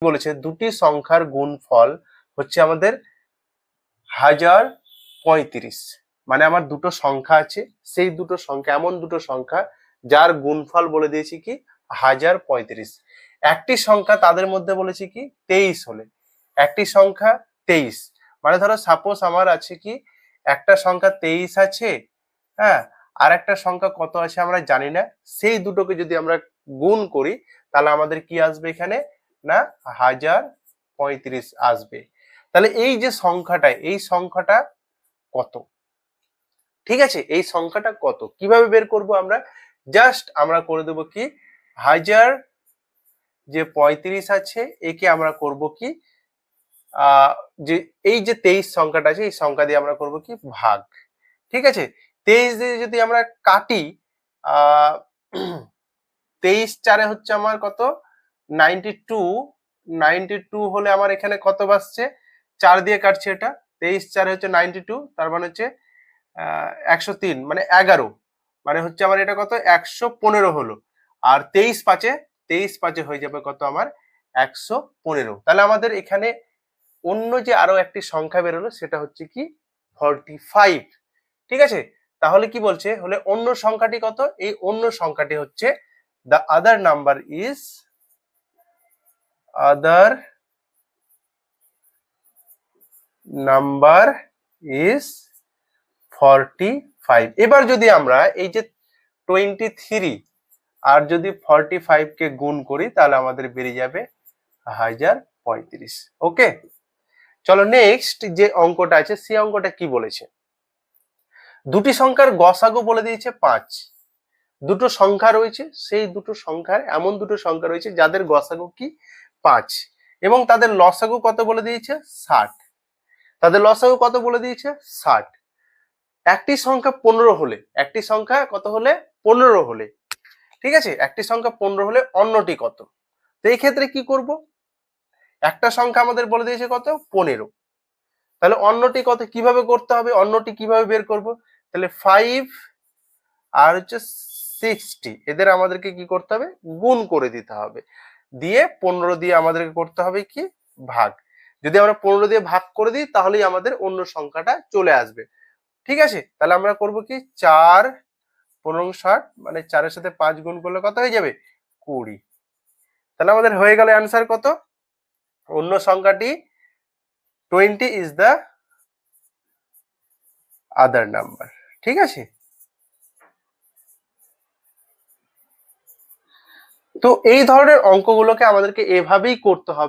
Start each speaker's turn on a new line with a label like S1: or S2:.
S1: বলেছে দুটি সংখ্যার গুণফল হচ্ছে আমাদের 1035। মানে আমার দুটো সংখ্যা আছে, সেই দুটো সংখ্যা এমন দুটো সংখ্যা যার গুণফল বলে দিয়েছি কি 1035। একটি সংখ্যা তাদের মধ্যে বলেছি কি 23 হলে, একটি সংখ্যা 23, মানে ধরো সাপোজ আমার আছে কি একটা সংখ্যা 23 আছে, হ্যাঁ, আর একটা সংখ্যা কত আছে আমরা জানি না, সেই দুটোকে যদি আমরা গুণ করি তাহলে আমাদের কি আসবে এখানে না 1035 আসবে। তাহলে এই যে সংখ্যাটা, এই সংখ্যাটা কত, ঠিক আছে, এই সংখ্যাটা কত কিভাবে বের করব আমরা, জাস্ট আমরা করে দেব কি 1000 যে 35 আছে একে আমরা করব কি যে এই যে 23 সংখ্যাটা আছে এই সংখ্যা দিয়ে আমরা করব কি ভাগ, ঠিক আছে। 23 দিয়ে যদি আমরা কাটি 23 চারে হচ্ছে আমার কত 92, 92 হলে আমার এখানে কত বাসছে 4 দিয়ে কাটছে এটা, 23 চারে হচ্ছে 92, তার মানে হচ্ছে 103 মানে 11, মানে হচ্ছে আমার এটা কত 115 হলো, আর 23 পাঁচে হয়ে যাবে কত আমার 115। তাহলে আমাদের এখানে অন্য যে আরো একটি সংখ্যা বেরোলো সেটা হচ্ছে কি 45, ঠিক আছে। তাহলে কি বলছে হলে অন্য সংখ্যাটি কত, এই অন্য সংখ্যাটি হচ্ছে the other number is 45। এবার যদি আমরা এই যে 23 আর যদি 45 কে গুণ করি তাহলে আমাদের বেরিয়ে যাবে 1035। ওকে, চলো নেক্সট যে অঙ্কটা আছে সেই অঙ্কটা কি বলেছে, দুটি সংখ্যার গসাগু বলে দিয়েছে 5। দুটো সংখ্যা রয়েছে, সেই দুটো সংখ্যার এমন দুটো সংখ্যা রয়েছে যাদের গসাগু কি 5 এবং তাদের লসাগু কত বলে দিয়েছে 60। তাদের লসাগু কত বলে দিয়েছে 60। একটি সংখ্যা 15 হলে, একটি সংখ্যা কত হলে 15 হলে, ঠিক আছে, একটি সংখ্যা 15 হলে অন্যটি কত। তো এই ক্ষেত্রে কি করব, একটা সংখ্যা আমাদের বলে দিয়েছে কত 15, তাহলে অন্যটি কত কিভাবে করতে হবে, অন্যটি কিভাবে বের করব, তাহলে 5 আর হচ্ছে 60 এদের আমাদেরকে কি করতে হবে গুণ করে দিতে হবে, দিয়ে 15 দিয়ে আমাদেরকে করতে হবে কি ভাগ। যদি আমরা 15 দিয়ে ভাগ করে দিই তাহলেই আমাদের অন্য সংখ্যাটা চলে আসবে, ঠিক আছে। তাহলে আমরা করব কি 4 15 60, মানে 4 এর সাথে 5 গুণ করলে কত হয়ে যাবে 20। তাহলে আমাদের হয়ে গেল অ্যান্সার কত, অন্য সংখ্যাটি 20 ইজ দ্য আদার নাম্বার, ঠিক আছে। তো এই ধরনের অঙ্কগুলোকে আমাদেরকে এভাবেই করতে হবে।